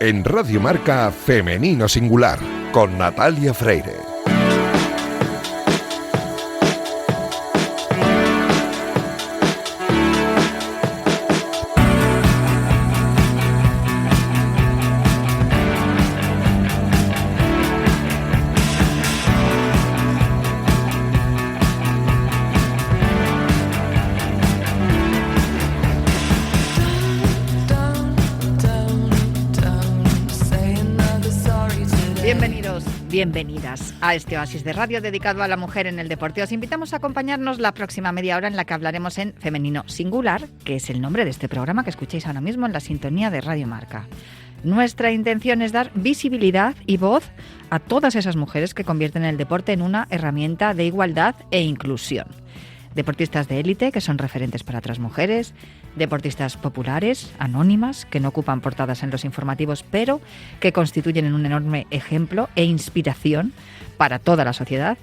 En Radio Marca Femenino Singular, con Natalia Freire. Bienvenidas a este oasis de radio dedicado a la mujer en el deporte. Os invitamos a acompañarnos la próxima media hora en la que hablaremos en Femenino Singular, que es el nombre de este programa que escucháis ahora mismo en la sintonía de Radio Marca. Nuestra intención es dar visibilidad y voz a todas esas mujeres que convierten el deporte en una herramienta de igualdad e inclusión. Deportistas de élite que son referentes para otras mujeres, deportistas populares, anónimas, que no ocupan portadas en los informativos, pero que constituyen un enorme ejemplo e inspiración para toda la sociedad.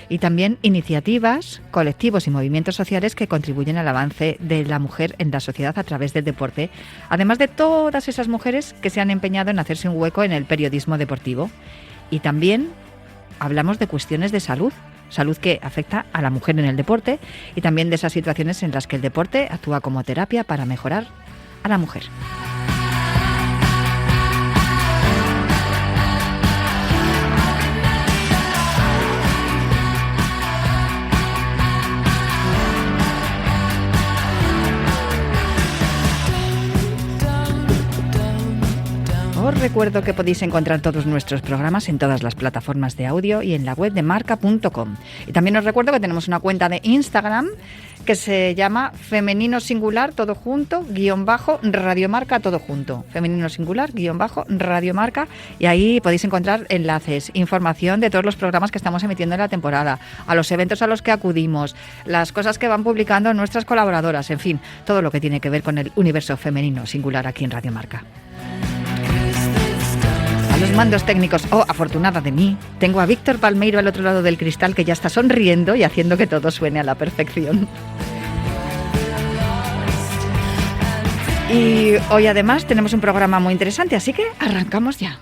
Y también iniciativas, colectivos y movimientos sociales que contribuyen al avance de la mujer en la sociedad a través del deporte, además de todas esas mujeres que se han empeñado en hacerse un hueco en el periodismo deportivo. Y también hablamos de cuestiones de salud que afecta a la mujer en el deporte y también de esas situaciones en las que el deporte actúa como terapia para mejorar a la mujer. Os recuerdo que podéis encontrar todos nuestros programas en todas las plataformas de audio y en la web de marca.com. Y también os recuerdo que tenemos una cuenta de Instagram que se llama Femenino Singular, todo junto, _Radio Marca, todo junto. Femenino Singular, _Radio Marca. Y ahí podéis encontrar enlaces, información de todos los programas que estamos emitiendo en la temporada, a los eventos a los que acudimos, las cosas que van publicando nuestras colaboradoras, en fin, todo lo que tiene que ver con el universo femenino singular aquí en Radio Marca. A los mandos técnicos, afortunada de mí, tengo a Víctor Palmeiro al otro lado del cristal, que ya está sonriendo y haciendo que todo suene a la perfección. Y hoy además tenemos un programa muy interesante, así que arrancamos ya.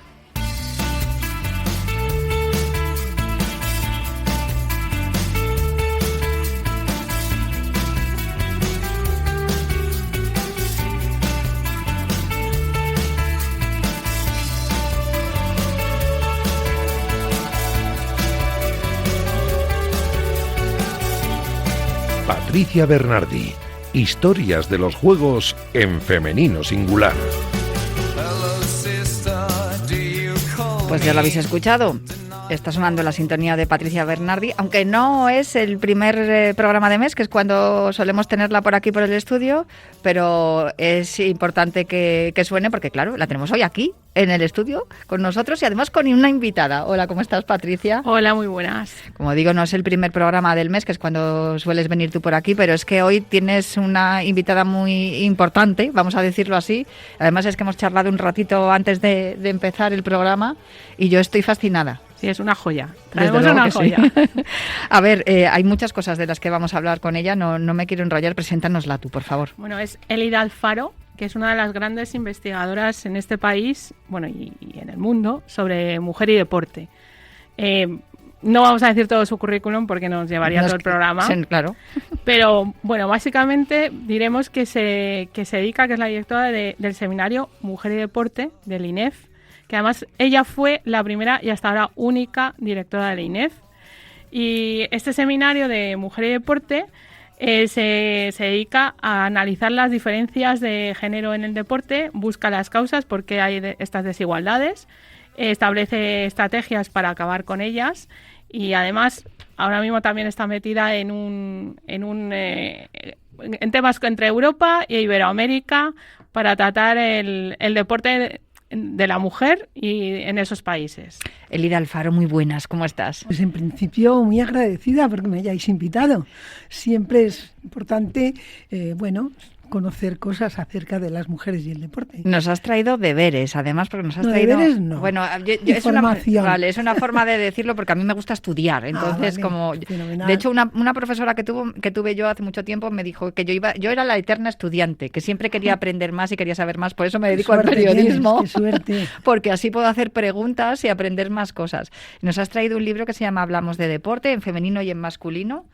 Patricia Bernardi, historias de los juegos en Femenino Singular. Pues ya lo habéis escuchado. Está sonando la sintonía de Patricia Bernardi, aunque no es el primer programa de mes, que es cuando solemos tenerla por aquí por el estudio, pero es importante que suene porque, claro, la tenemos hoy aquí en el estudio con nosotros y además con una invitada. Hola, ¿cómo estás, Patricia? Hola, muy buenas. Como digo, no es el primer programa del mes, que es cuando sueles venir tú por aquí, pero es que hoy tienes una invitada muy importante, vamos a decirlo así. Además es que hemos charlado un ratito antes de empezar el programa y yo estoy fascinada. Sí, es una joya. Traemos una joya. Sí. A ver, hay muchas cosas de las que vamos a hablar con ella, no me quiero enrollar, preséntanosla tú, por favor. Bueno, es Elida Alfaro, que es una de las grandes investigadoras en este país, bueno, y en el mundo, sobre mujer y deporte. No vamos a decir todo su currículum porque nos llevaría todo el programa. Sí, claro. Pero, bueno, básicamente diremos que se dedica, que es la directora del seminario Mujer y Deporte del INEF, que además ella fue la primera y hasta ahora única directora del INEF. Y este seminario de Mujer y Deporte se dedica a analizar las diferencias de género en el deporte, busca las causas, por qué hay estas desigualdades, establece estrategias para acabar con ellas y además ahora mismo también está metida en temas entre Europa e Iberoamérica para tratar el deporte de la mujer y en esos países. Elida Alfaro, muy buenas, ¿cómo estás? Pues en principio muy agradecida porque me hayáis invitado. Siempre es importante, conocer cosas acerca de las mujeres y el deporte. Nos has traído deberes, además, porque nos has no, traído... deberes no. Bueno, información. Es una forma de decirlo porque a mí me gusta estudiar. Entonces, fenomenal. De hecho, una profesora que tuve yo hace mucho tiempo me dijo que yo era la eterna estudiante, que siempre quería aprender más y quería saber más. Por eso me dedico al periodismo. Qué suerte. Porque así puedo hacer preguntas y aprender más cosas. Nos has traído un libro que se llama Hablamos de deporte, en femenino y en masculino.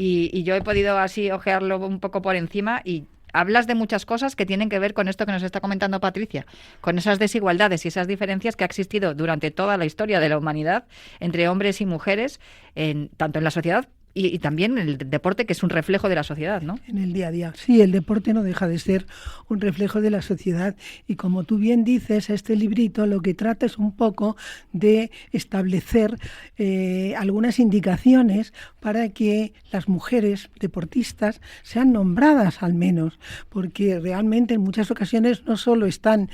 Y yo he podido así ojearlo un poco por encima y hablas de muchas cosas que tienen que ver con esto que nos está comentando Patricia, con esas desigualdades y esas diferencias que ha existido durante toda la historia de la humanidad entre hombres y mujeres, tanto en la sociedad y también en el deporte, que es un reflejo de la sociedad, ¿no? En el día a día. Sí, el deporte no deja de ser un reflejo de la sociedad y como tú bien dices, este librito lo que trata es un poco de establecer algunas indicaciones para que las mujeres deportistas sean nombradas al menos, porque realmente en muchas ocasiones no solo están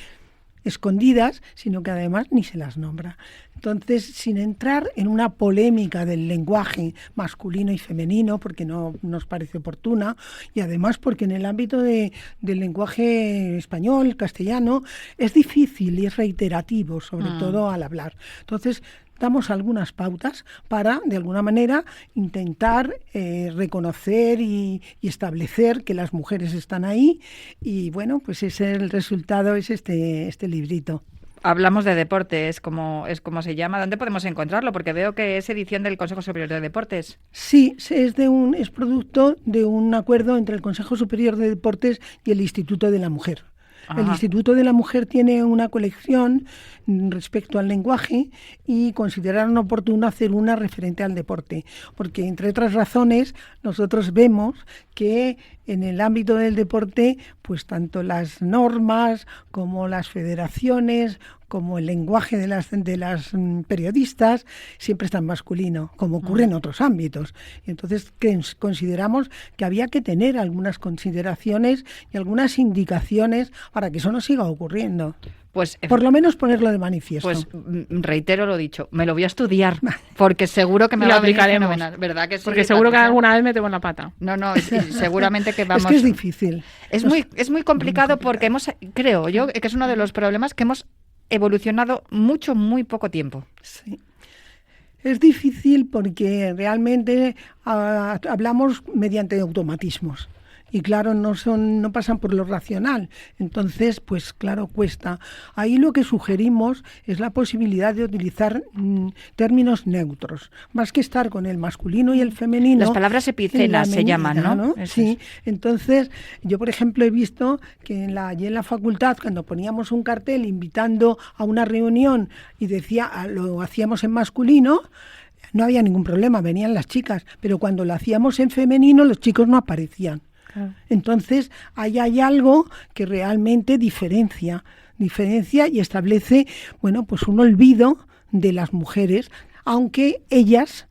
escondidas, sino que además ni se las nombra. Entonces, sin entrar en una polémica del lenguaje masculino y femenino, porque no nos parece oportuna, y además porque en el ámbito del lenguaje español, castellano, es difícil y es reiterativo, sobre todo al hablar. Entonces, damos algunas pautas para, de alguna manera, intentar reconocer y establecer que las mujeres están ahí y, bueno, pues el resultado es este librito. Hablamos de deporte, es como se llama. ¿Dónde podemos encontrarlo? Porque veo que es edición del Consejo Superior de Deportes. Sí, es producto de un acuerdo entre el Consejo Superior de Deportes y el Instituto de la Mujer. Ajá. El Instituto de la Mujer tiene una colección respecto al lenguaje y consideraron oportuno hacer una referente al deporte, porque entre otras razones nosotros vemos que en el ámbito del deporte, pues tanto las normas como las federaciones, como el lenguaje de las periodistas, siempre está en masculino, como ocurre en otros ámbitos. Y entonces consideramos que había que tener algunas consideraciones y algunas indicaciones para que eso no siga ocurriendo. Pues, por lo menos ponerlo de manifiesto. Pues reitero lo dicho, me lo voy a estudiar, porque seguro que me va a venir fenomenal, ¿verdad que sí? Porque seguro que alguna vez metemos la pata. No, seguramente que vamos... Es que es difícil. Es muy complicado porque creo yo que es uno de los problemas que hemos evolucionado muy poco tiempo. Sí. Es difícil porque realmente hablamos mediante automatismos. Y claro, no pasan por lo racional. Entonces, pues claro, cuesta. Ahí lo que sugerimos es la posibilidad de utilizar términos neutros, más que estar con el masculino y el femenino. Las palabras epicenas se llaman, ¿no? Sí. Entonces, yo por ejemplo he visto que allí en la facultad, cuando poníamos un cartel invitando a una reunión y lo hacíamos en masculino, no había ningún problema, venían las chicas, pero cuando lo hacíamos en femenino, los chicos no aparecían. Entonces, ahí hay algo que realmente diferencia y establece, bueno, pues un olvido de las mujeres, aunque ellas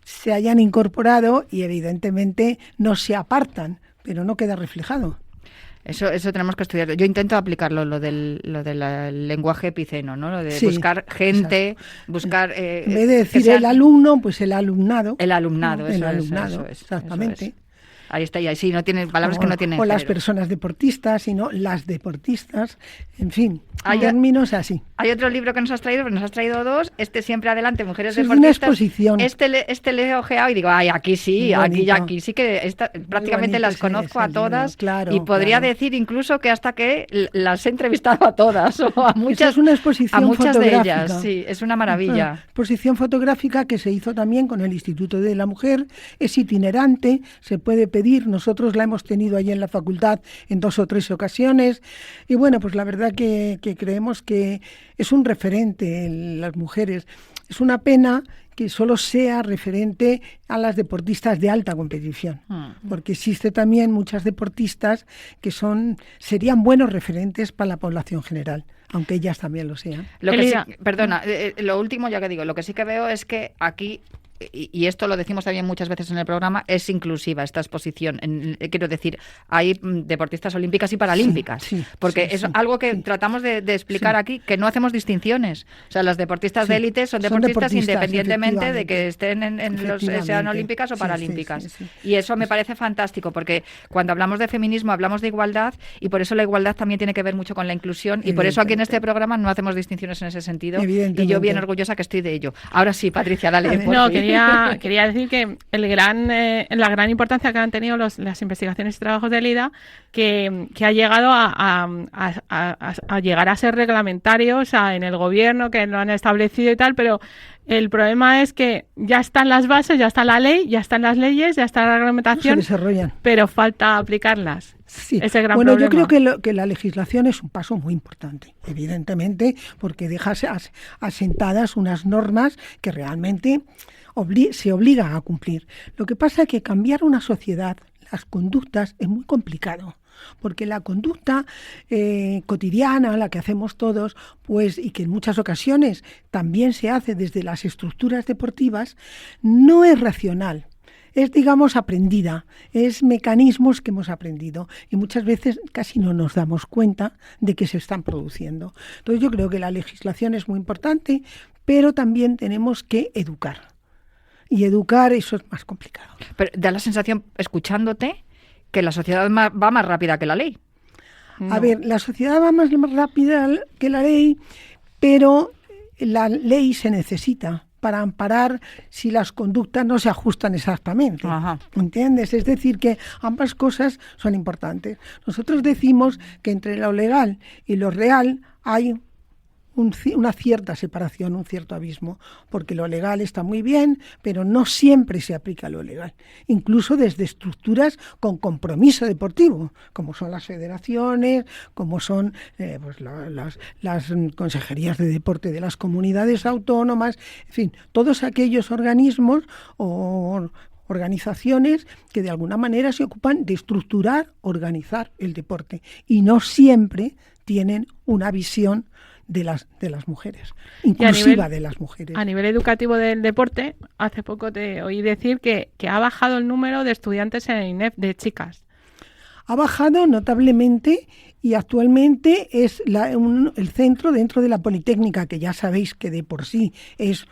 se hayan incorporado y evidentemente no se apartan, pero no queda reflejado. Eso tenemos que estudiar. Yo intento aplicarlo, lo del lenguaje epiceno, ¿no? Lo de buscar gente, exacto. Buscar... en vez de decir el alumno, pues el alumnado. El alumnado, eso es. Exactamente. Eso es. Ahí está, y ahí sí, no tiene palabras que no tienen o las personas deportistas, sino las deportistas, en fin, términos así. Hay otro libro que nos has traído, pero nos has traído dos, Siempre Adelante, Mujeres Deportistas. Es una exposición. Este le he ojeado y digo, aquí sí que prácticamente las conozco a todas, claro, y podría decir incluso que hasta que las he entrevistado a todas, o a muchas, es una exposición a muchas de fotográfica. ellas, sí, es una maravilla. Una exposición fotográfica que se hizo también con el Instituto de la Mujer, es itinerante, se puede pedir, nosotros la hemos tenido allí en la facultad en 2 o 3 ocasiones, y bueno, pues la verdad que creemos que es un referente en las mujeres. Es una pena que solo sea referente a las deportistas de alta competición, porque existe también muchas deportistas que serían buenos referentes para la población general, aunque ellas también lo sean. Lo último ya que digo, lo que sí que veo es que aquí y esto lo decimos también muchas veces en el programa, es inclusiva esta exposición. Quiero decir, hay deportistas olímpicas y paralímpicas, porque es algo que tratamos de explicar aquí, que no hacemos distinciones. O sea, las deportistas de élite son deportistas independientemente de que estén sean olímpicas o paralímpicas. Y eso me parece fantástico, porque cuando hablamos de feminismo hablamos de igualdad, y por eso la igualdad también tiene que ver mucho con la inclusión, y por eso aquí en este programa no hacemos distinciones en ese sentido, y yo bien orgullosa que estoy de ello. Ahora sí, Patricia, dale. No, quería decir que la gran importancia que han tenido las investigaciones y trabajos de LIDA, que ha llegado a llegar a ser reglamentarios en el gobierno, que lo han establecido y tal, pero el problema es que ya están las bases, ya está la ley, ya están las leyes, ya está la reglamentación, no se desarrollan, pero falta aplicarlas. Sí. Ese gran bueno, problema. yo creo que la legislación es un paso muy importante, evidentemente, porque deja asentadas unas normas que realmente se obliga a cumplir. Lo que pasa es que cambiar una sociedad, las conductas, es muy complicado. Porque la conducta cotidiana, la que hacemos todos, pues, y que en muchas ocasiones también se hace desde las estructuras deportivas, no es racional. Es, digamos, aprendida, es mecanismos que hemos aprendido y muchas veces casi no nos damos cuenta de que se están produciendo. Entonces yo creo que la legislación es muy importante, pero también tenemos que educar. Y educar, eso es más complicado. Pero da la sensación, escuchándote, que la sociedad va más rápida que la ley. No. A ver, la sociedad va más rápida que la ley, pero la ley se necesita para amparar si las conductas no se ajustan exactamente. Ajá. ¿Entiendes? Es decir, que ambas cosas son importantes. Nosotros decimos que entre lo legal y lo real hay una cierta separación, un cierto abismo, porque lo legal está muy bien, pero no siempre se aplica lo legal, incluso desde estructuras con compromiso deportivo, como son las federaciones, como son pues las consejerías de deporte de las comunidades autónomas, en fin, todos aquellos organismos o organizaciones que de alguna manera se ocupan de estructurar, organizar el deporte, y no siempre tienen una visión de las mujeres, inclusiva de las mujeres. A nivel educativo del deporte, hace poco te oí decir que ha bajado el número de estudiantes en el INEF de chicas. Ha bajado notablemente y actualmente es el centro dentro de la Politécnica, que ya sabéis que de por sí es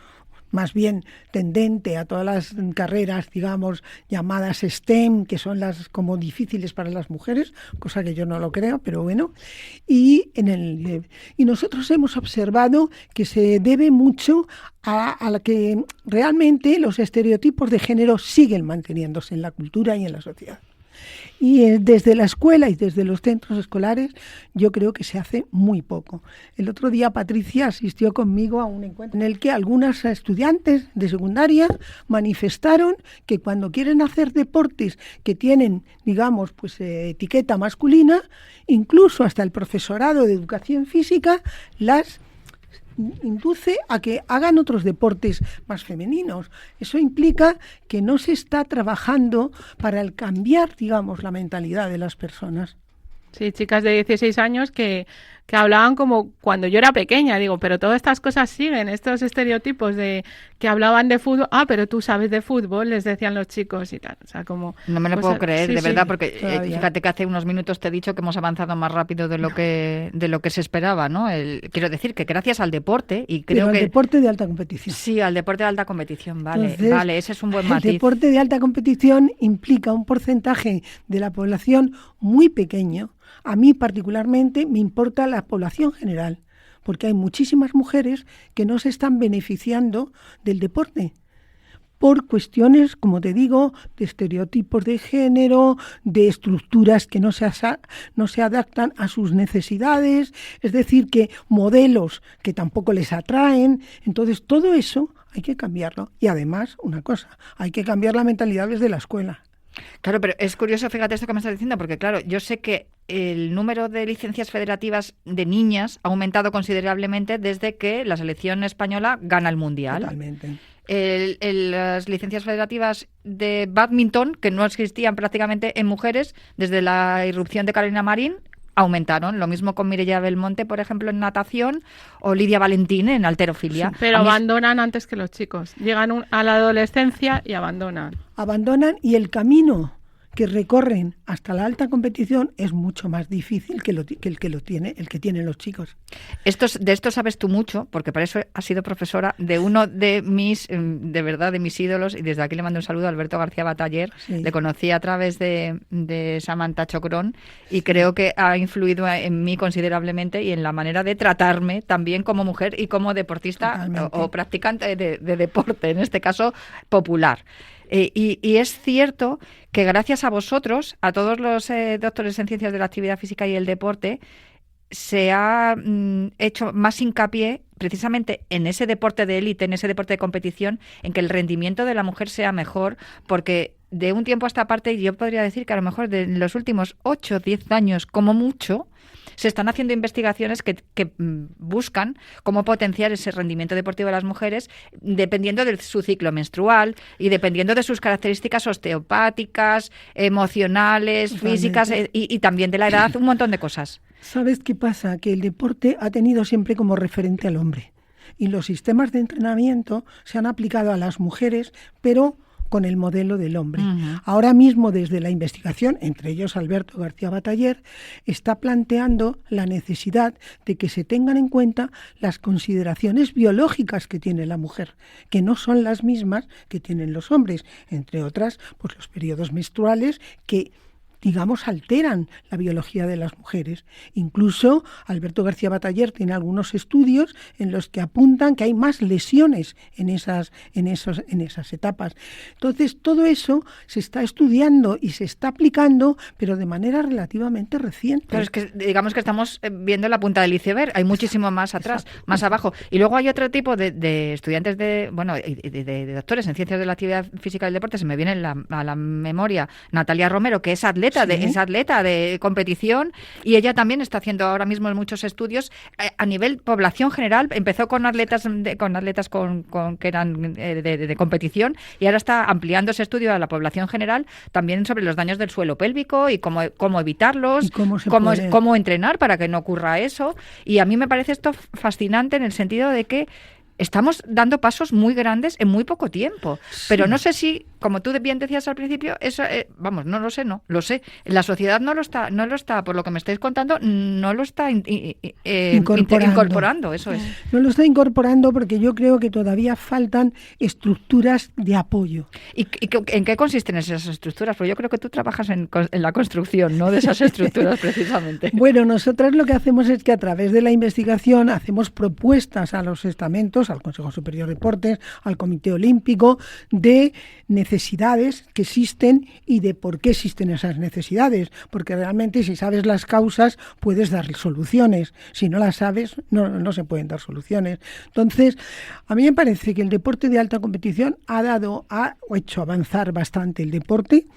más bien tendente a todas las carreras, digamos, llamadas STEM, que son las como difíciles para las mujeres, cosa que yo no lo creo, pero bueno. Y nosotros hemos observado que se debe mucho a la que realmente los estereotipos de género siguen manteniéndose en la cultura y en la sociedad. Y desde la escuela y desde los centros escolares yo creo que se hace muy poco. El otro día Patricia asistió conmigo a un encuentro en el que algunas estudiantes de secundaria manifestaron que cuando quieren hacer deportes que tienen, digamos, pues etiqueta masculina, incluso hasta el profesorado de educación física las induce a que hagan otros deportes más femeninos. Eso implica que no se está trabajando para cambiar, digamos, la mentalidad de las personas. Sí, chicas de 16 años que hablaban como cuando yo era pequeña, digo, pero todas estas cosas siguen, estos estereotipos de que hablaban de fútbol, pero tú sabes de fútbol, les decían los chicos y tal, o sea, como... No me lo puedo creer, sí, de verdad, porque fíjate que hace unos minutos te he dicho que hemos avanzado más rápido de lo que se esperaba, ¿no? Quiero decir que gracias al deporte, y creo al deporte de alta competición. Sí, al deporte de alta competición, vale. Entonces, vale, ese es un buen matiz. El deporte de alta competición implica un porcentaje de la población muy pequeño. A mí particularmente me importa la población general, porque hay muchísimas mujeres que no se están beneficiando del deporte por cuestiones, como te digo, de estereotipos de género, de estructuras que no se adaptan a sus necesidades, es decir, que modelos que tampoco les atraen. Entonces, todo eso hay que cambiarlo. Y además, una cosa, hay que cambiar la mentalidad desde la escuela. Claro, pero es curioso, fíjate esto que me estás diciendo, porque claro, yo sé que el número de licencias federativas de niñas ha aumentado considerablemente desde que la selección española gana el Mundial. Totalmente. Las licencias federativas de bádminton, que no existían prácticamente en mujeres, desde la irrupción de Carolina Marín, aumentaron. Lo mismo con Mireia Belmonte, por ejemplo, en natación, o Lidia Valentín en halterofilia. Sí, pero abandonan antes que los chicos. Llegan a la adolescencia y abandonan. Abandonan, y el camino que recorren hasta la alta competición es mucho más difícil que el que tienen los chicos. De esto sabes tú mucho, porque para eso has sido profesora de uno de mis ídolos, y desde aquí le mando un saludo a Alberto García Bataller. Sí. Le conocí a través de Samantha Chocrón, y creo que ha influido en mí considerablemente y en la manera de tratarme también como mujer y como deportista o practicante de deporte, en este caso popular. Y es cierto que gracias a vosotros, a todos los doctores en ciencias de la actividad física y el deporte, se ha hecho más hincapié precisamente en ese deporte de élite, en ese deporte de competición, en que el rendimiento de la mujer sea mejor, porque de un tiempo a esta parte, yo podría decir que a lo mejor de los últimos 8 o 10 años, como mucho, se están haciendo investigaciones que buscan cómo potenciar ese rendimiento deportivo de las mujeres dependiendo de su ciclo menstrual y dependiendo de sus características osteopáticas, emocionales, físicas y también de la edad, un montón de cosas. ¿Sabes qué pasa? Que el deporte ha tenido siempre como referente al hombre, y los sistemas de entrenamiento se han aplicado a las mujeres, pero con el modelo del hombre. Uh-huh. Ahora mismo, desde la investigación, entre ellos Alberto García Bataller, está planteando la necesidad de que se tengan en cuenta las consideraciones biológicas que tiene la mujer, que no son las mismas que tienen los hombres, entre otras, pues los periodos menstruales que, digamos, alteran la biología de las mujeres. Incluso Alberto García Bataller tiene algunos estudios en los que apuntan que hay más lesiones en esas etapas. Entonces, todo eso se está estudiando y se está aplicando, pero de manera relativamente reciente. Pero es que, digamos que estamos viendo la punta del iceberg, hay muchísimo más atrás, más abajo. Y luego hay otro tipo de estudiantes de doctores en ciencias de la actividad física y del deporte, se me viene a la memoria Natalia Romero, que es atleta, es atleta de competición, y ella también está haciendo ahora mismo muchos estudios a nivel población general. Empezó con atletas que eran de competición, y ahora está ampliando ese estudio a la población general, también sobre los daños del suelo pélvico y cómo evitarlos, cómo entrenar para que no ocurra eso. Y a mí me parece esto fascinante en el sentido de que estamos dando pasos muy grandes en muy poco tiempo. Sí. Pero no sé si, como tú bien decías al principio, eso, no lo sé, lo sé. La sociedad no lo está, por lo que me estáis contando, no lo está incorporando, eso es. No lo está incorporando porque yo creo que todavía faltan estructuras de apoyo. ¿Y en qué consisten esas estructuras? Porque yo creo que tú trabajas en la construcción, ¿no?, de esas estructuras precisamente. Bueno, nosotras lo que hacemos es que a través de la investigación hacemos propuestas a los estamentos, al Consejo Superior de Deportes, al Comité Olímpico, de necesidades que existen y de por qué existen esas necesidades, porque realmente si sabes las causas puedes dar soluciones, si no las sabes no se pueden dar soluciones. Entonces, a mí me parece que el deporte de alta competición ha hecho avanzar bastante el deporte.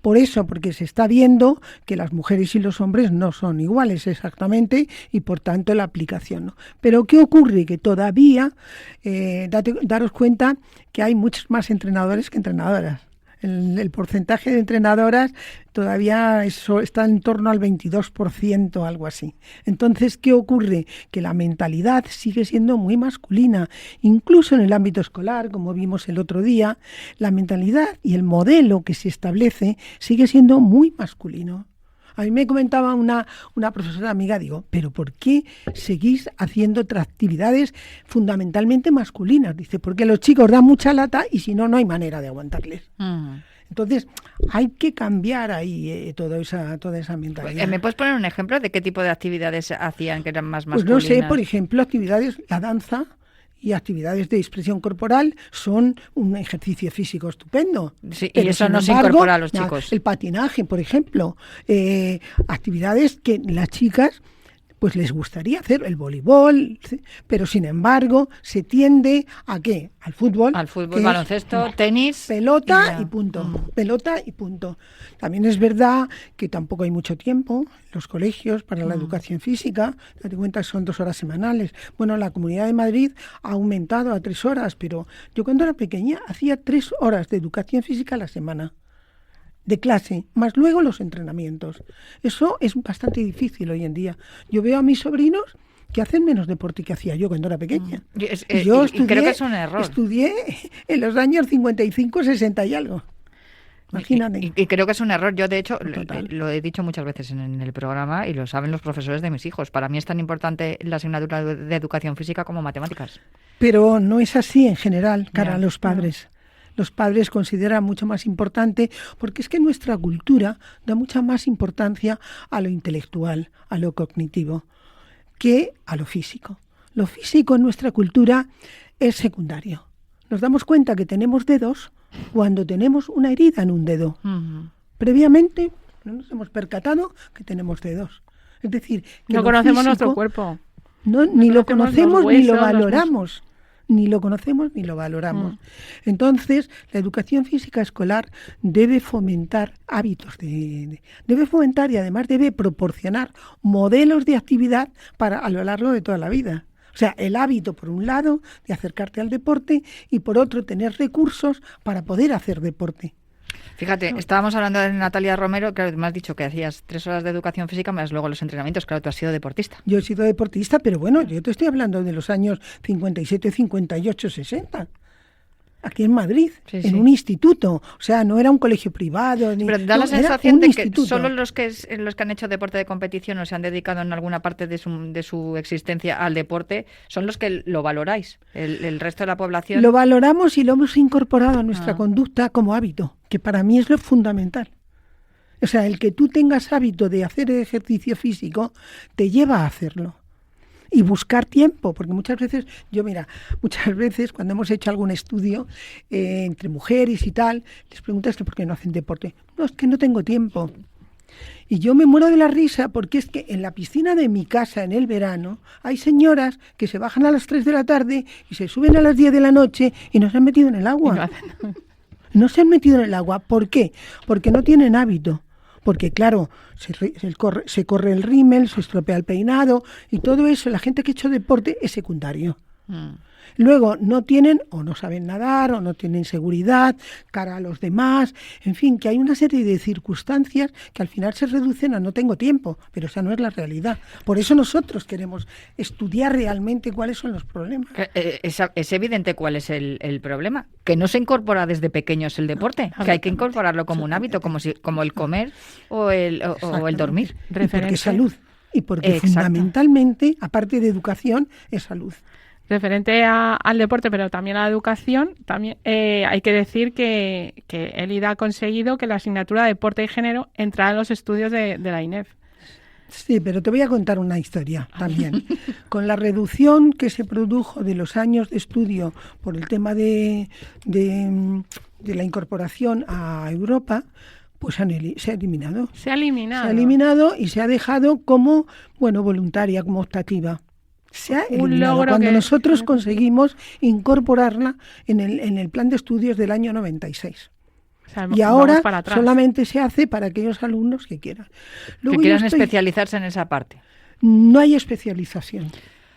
Por eso, porque se está viendo que las mujeres y los hombres no son iguales exactamente, y por tanto la aplicación no. Pero ¿qué ocurre? Que todavía, daros cuenta que hay muchos más entrenadores que entrenadoras. El porcentaje de entrenadoras todavía está en torno al 22%, algo así. Entonces, ¿qué ocurre? Que la mentalidad sigue siendo muy masculina. Incluso en el ámbito escolar, como vimos el otro día, la mentalidad y el modelo que se establece sigue siendo muy masculino. A mí me comentaba una profesora amiga, digo, ¿pero por qué seguís haciendo otras actividades fundamentalmente masculinas? Dice, porque los chicos dan mucha lata y si no, no hay manera de aguantarles. Entonces, hay que cambiar ahí toda esa mentalidad. ¿Me puedes poner un ejemplo de qué tipo de actividades hacían que eran más masculinas? Pues no sé, por ejemplo, actividades, la danza y actividades de expresión corporal son un ejercicio físico estupendo. Sí, y eso no se incorpora a los chicos. El patinaje, por ejemplo, actividades que las chicas pues les gustaría hacer, el voleibol, pero sin embargo se tiende ¿a qué? Al fútbol, baloncesto, tenis, pelota y punto. Pelota y punto. También es verdad que tampoco hay mucho tiempo en los colegios para la educación física. Date cuenta que son 2 horas semanales. Bueno, la Comunidad de Madrid ha aumentado a 3 horas, pero yo cuando era pequeña hacía 3 horas de educación física a la semana. de clase, más luego los entrenamientos. Eso es bastante difícil hoy en día. Yo veo a mis sobrinos que hacen menos deporte que hacía yo cuando era pequeña. Yo estudié, creo que es un error. Estudié en los años 55, 60 y algo. Imagínate. Y creo que es un error. Yo, de hecho, lo he dicho muchas veces en el programa y lo saben los profesores de mis hijos. Para mí es tan importante la asignatura de educación física como matemáticas. Pero no es así en general, cara a los padres. Los padres consideran mucho más importante, porque es que nuestra cultura da mucha más importancia a lo intelectual, a lo cognitivo, que a lo físico. Lo físico en nuestra cultura es secundario. Nos damos cuenta que tenemos dedos cuando tenemos una herida en un dedo. Uh-huh. Previamente no nos hemos percatado que tenemos dedos. Es decir, que no conocemos nuestro cuerpo. Ni lo conocemos ni lo valoramos. Ni lo conocemos ni lo valoramos. Entonces, la educación física escolar debe fomentar hábitos, debe fomentar y además debe proporcionar modelos de actividad a lo largo de toda la vida. O sea, el hábito, por un lado, de acercarte al deporte y por otro, tener recursos para poder hacer deporte. Fíjate, estábamos hablando de Natalia Romero, claro, me has dicho que hacías 3 horas de educación física más luego los entrenamientos. Claro, tú has sido deportista. Yo he sido deportista, pero bueno, yo te estoy hablando de los años 57, 58, 60. Aquí en Madrid, en un instituto. O sea, no era un colegio privado. Pero da la sensación de que solo los que han hecho deporte de competición o se han dedicado en alguna parte de su existencia al deporte son los que lo valoráis. El resto de la población... Lo valoramos y lo hemos incorporado a nuestra conducta como hábito, que para mí es lo fundamental. O sea, el que tú tengas hábito de hacer ejercicio físico te lleva a hacerlo. Y buscar tiempo, porque muchas veces cuando hemos hecho algún estudio entre mujeres y tal, les preguntas por qué no hacen deporte. No, es que no tengo tiempo. Y yo me muero de la risa porque es que en la piscina de mi casa en el verano hay señoras que se bajan a las 3 de la tarde y se suben a las 10 de la noche y no se han metido en el agua. No se han metido en el agua. ¿Por qué? Porque no tienen hábito. Porque claro, se corre el rímel, se estropea el peinado y todo eso, la gente que ha hecho deporte es secundario. Luego no tienen o no saben nadar o no tienen seguridad cara a los demás, en fin, que hay una serie de circunstancias que al final se reducen a no tengo tiempo, pero esa no es la realidad. Por eso nosotros queremos estudiar realmente cuáles son los problemas. Es evidente cuál es el problema, que no se incorpora desde pequeños el deporte, que hay que incorporarlo como un hábito, como el comer o el dormir. Y porque es salud, y porque fundamentalmente, aparte de educación, es salud. Referente al deporte, pero también a la educación, también hay que decir que el IDA ha conseguido que la asignatura de deporte y género entrara en los estudios de la INEF. Sí, pero te voy a contar una historia también. Con la reducción que se produjo de los años de estudio por el tema de la incorporación a Europa, pues se ha eliminado. Se ha eliminado y se ha dejado como, voluntaria, como optativa. Se ha eliminado cuando nosotros conseguimos incorporarla en el plan de estudios del año 96. O sea, y ahora solamente se hace para aquellos alumnos que quieran. Luego, que quieran especializarse en esa parte. No hay especialización.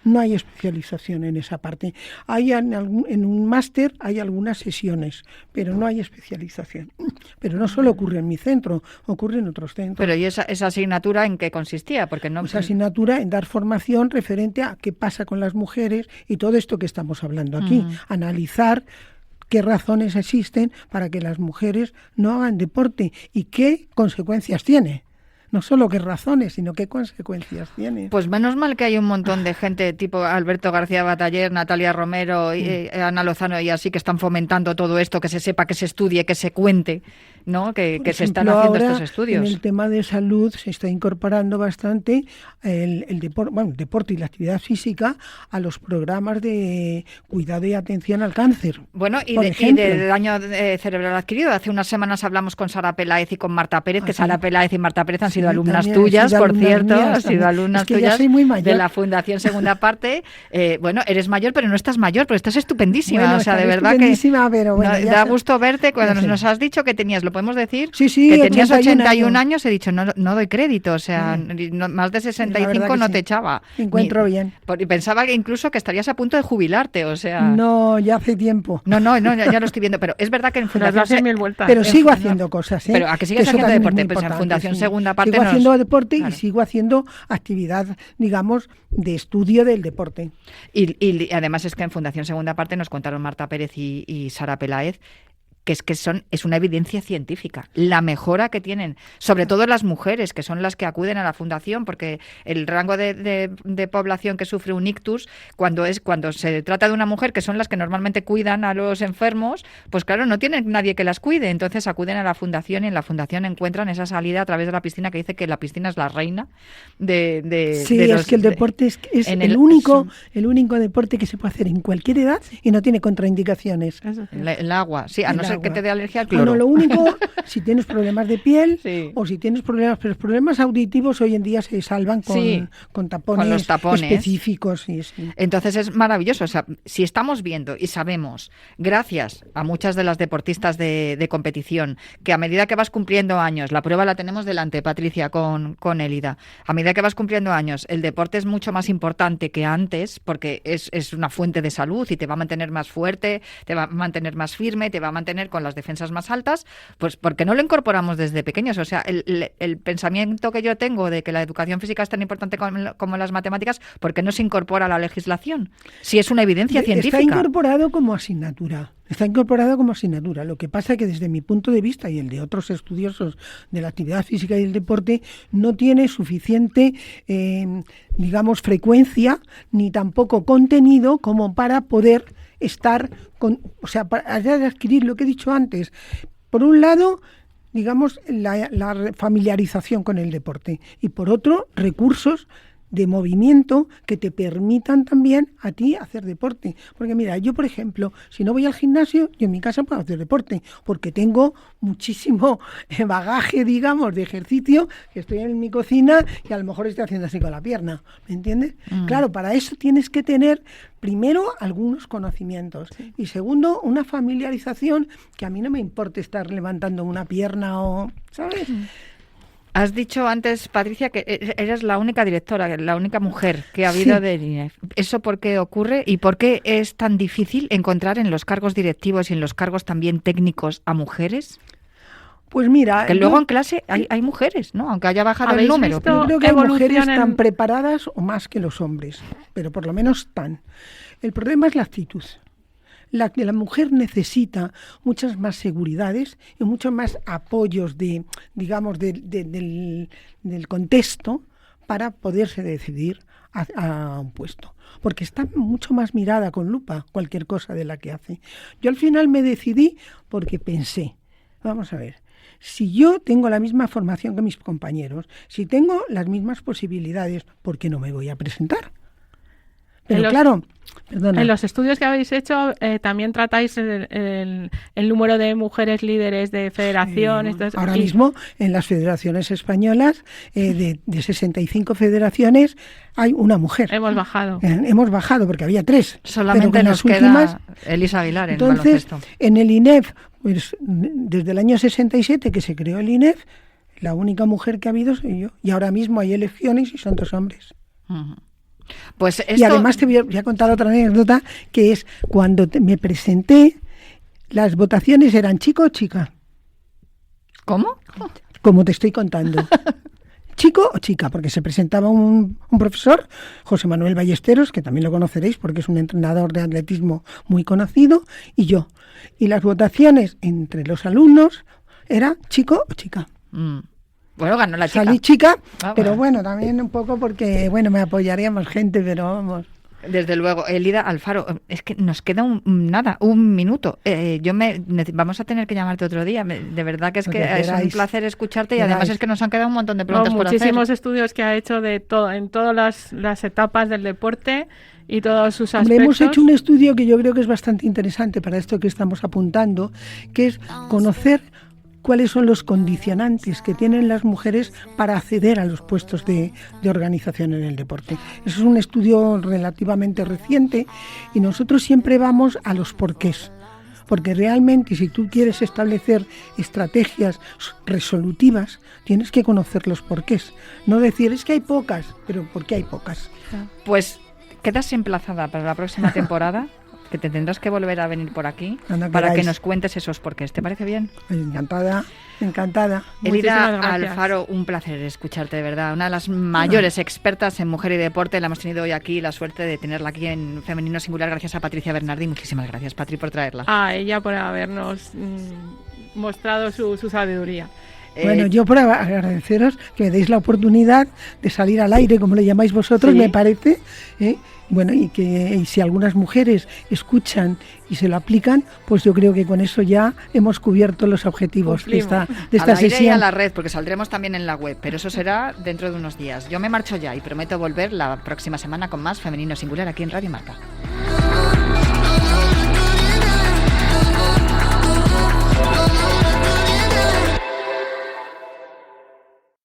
No hay especialización en esa parte. Hay en un máster hay algunas sesiones, pero no hay especialización. Pero no solo ocurre en mi centro, ocurre en otros centros. Pero ¿y esa asignatura en qué consistía? Porque no... Esa asignatura en dar formación referente a qué pasa con las mujeres y todo esto que estamos hablando aquí. Analizar qué razones existen para que las mujeres no hagan deporte y qué consecuencias tiene. No solo qué razones, sino qué consecuencias tiene. Pues menos mal que hay un montón de gente tipo Alberto García Bataller, Natalia Romero, Ana Lozano y así que están fomentando todo esto, que se sepa, que se estudie, que se cuente, ¿no? Que se están haciendo estos estudios. En el tema de salud se está incorporando bastante el deporte y la actividad física a los programas de cuidado y atención al cáncer. Bueno, y del daño cerebral adquirido. Hace unas semanas hablamos con Sara Peláez y con Marta Pérez, que Sara Peláez y Marta Pérez han sido sido alumnas también he tuyas, sido por alumnas cierto, mías has sido también. alumnas Es que tuyas ya soy muy mayor. de la Fundación Segunda Parte. Bueno, eres mayor, pero no estás mayor, pero estás estupendísima. Bueno, o sea, de estaré verdad que estupendísima, pero bueno, no, ya da sé. gusto verte. Cuando Ya sé. nos has dicho que tenías, ¿lo podemos decir? Sí, sí, que tenías 81 81 años, he dicho, no doy crédito, o sea, más de La 65 verdad que no sí. te echaba. Me encuentro bien. Y pensaba que incluso que estarías a punto de jubilarte, o sea... No, ya hace tiempo. No, ya lo estoy viendo, pero es verdad que en Pero has Fundación... dado 100.000 vueltas. Pero en sigo Fun- haciendo cosas, ¿eh? Pero ¿a que sigues eso haciendo también es deporte? muy Pues en importante, Fundación sí. Segunda Parte sigo nos- haciendo deporte Claro. y sigo haciendo actividad, digamos, de estudio del deporte. Y además es que en Fundación Segunda Parte nos contaron Marta Pérez y Sara Peláez que es una evidencia científica, la mejora que tienen, sobre todo las mujeres, que son las que acuden a la fundación, porque el rango de población que sufre un ictus, cuando se trata de una mujer, que son las que normalmente cuidan a los enfermos, pues claro, no tienen nadie que las cuide, entonces acuden a la fundación y en la fundación encuentran esa salida a través de la piscina, que dice que la piscina es la reina de Sí, de es que el deporte es en el único deporte que se puede hacer en cualquier edad y no tiene contraindicaciones. Eso sí. el agua, sí, a El no ser que agua. te dé alergia al Bueno, cloro. lo único, si tienes problemas de piel Sí. o si tienes problemas, pero los problemas auditivos hoy en día se salvan Sí, con tapones, con los tapones. específicos. Sí, sí. Entonces es maravilloso. O sea, si estamos viendo y sabemos, gracias a muchas de las deportistas de competición, que a medida que vas cumpliendo años, la prueba la tenemos delante, Patricia, con Élida, a medida que vas cumpliendo años, el deporte es mucho más importante que antes, porque es una fuente de salud y te va a mantener más fuerte, te va a mantener más firme, te va a mantener con las defensas más altas, pues porque no lo incorporamos desde pequeños. O sea, el pensamiento que yo tengo de que la educación física es tan importante como las matemáticas, porque no se incorpora a la legislación, si es una evidencia científica. Está incorporado como asignatura. Está incorporado como asignatura. Lo que pasa es que desde mi punto de vista y el de otros estudiosos de la actividad física y el deporte, no tiene suficiente, digamos, frecuencia ni tampoco contenido como para poder estar o sea, para adquirir lo que he dicho antes. Por un lado, digamos, la familiarización con el deporte y por otro, recursos de movimiento que te permitan también a ti hacer deporte. Porque mira, yo por ejemplo, si no voy al gimnasio, yo en mi casa puedo hacer deporte, porque tengo muchísimo bagaje, digamos, de ejercicio, que estoy en mi cocina y a lo mejor estoy haciendo así con la pierna, ¿me entiendes? Claro, para eso tienes que tener primero algunos conocimientos y segundo una familiarización, que a mí no me importa estar levantando una pierna o, ¿sabes? Has dicho antes, Patricia, que eres la única directora, la única mujer que ha habido del INEF. ¿Eso por qué ocurre y por qué es tan difícil encontrar en los cargos directivos y en los cargos también técnicos a mujeres? Pues mira, Que luego en clase hay mujeres, ¿no? Aunque haya bajado el ¿Habéis número. visto yo creo que hay mujeres evolución tan preparadas o más que los hombres, pero por lo menos tan. El problema es la actitud. La mujer necesita muchas más seguridades y muchos más apoyos del contexto para poderse decidir a un puesto. Porque está mucho más mirada con lupa cualquier cosa de la que hace. Yo al final me decidí porque pensé, vamos a ver, si yo tengo la misma formación que mis compañeros, si tengo las mismas posibilidades, ¿por qué no me voy a presentar? Pero claro, perdona. En los estudios que habéis hecho también tratáis el número de mujeres líderes de federaciones. Ahora mismo en las federaciones españolas, de 65 federaciones, hay una mujer. Hemos bajado. Hemos bajado porque había 3. Solamente pero nos queda Elisa Aguilar en entonces, baloncesto. En el INEF, pues, desde el año 67 que se creó el INEF, la única mujer que ha habido soy yo. Y ahora mismo hay elecciones y son 2 hombres. Uh-huh. Pues esto... Y además te voy a contar otra anécdota, que es cuando me presenté, las votaciones eran chico o chica. ¿Cómo? Como te estoy contando. Chico o chica, porque se presentaba un profesor, José Manuel Ballesteros, que también lo conoceréis porque es un entrenador de atletismo muy conocido, y yo. Y las votaciones entre los alumnos era chico o chica. Bueno, ganó la chica. Salí chica, Ah, pero bueno. bueno, también un poco porque, bueno, me apoyaría más gente, pero vamos. Desde luego, Elida Alfaro, es que nos queda un minuto. Vamos a tener que llamarte otro día. De verdad que es que es un placer escucharte y además es que nos han quedado un montón de preguntas por hacer. Muchísimos estudios que ha hecho de todo en todas las etapas del deporte y todos sus aspectos. Hemos hecho un estudio que yo creo que es bastante interesante para esto que estamos apuntando, que es conocer cuáles son los condicionantes que tienen las mujeres para acceder a los puestos de organización en el deporte. Eso es un estudio relativamente reciente y nosotros siempre vamos a los porqués. Porque realmente si tú quieres establecer estrategias resolutivas, tienes que conocer los porqués. No decir, es que hay pocas, pero ¿por qué hay pocas? Pues quedas emplazada para la próxima temporada, que te tendrás que volver a venir por aquí Anda, para que queráis. nos cuentes esos porqués. ¿Te parece bien? Encantada, encantada. Elida Muchísimas gracias. Alfaro, un placer escucharte, de verdad. Una de las mayores expertas en mujer y deporte. La hemos tenido hoy aquí, la suerte de tenerla aquí en Femenino Singular, gracias a Patricia Bernardi. Muchísimas gracias, Patri, por traerla. A ella por habernos mostrado su sabiduría. Bueno, yo por agradeceros que me deis la oportunidad de salir al aire, como le llamáis vosotros, Sí. me parece. Bueno, y si algunas mujeres escuchan y se lo aplican, pues yo creo que con eso ya hemos cubierto los objetivos de esta al aire y sesión. a la red, porque saldremos también en la web, pero eso será dentro de unos días. Yo me marcho ya y prometo volver la próxima semana con más Femenino Singular aquí en Radio Marca.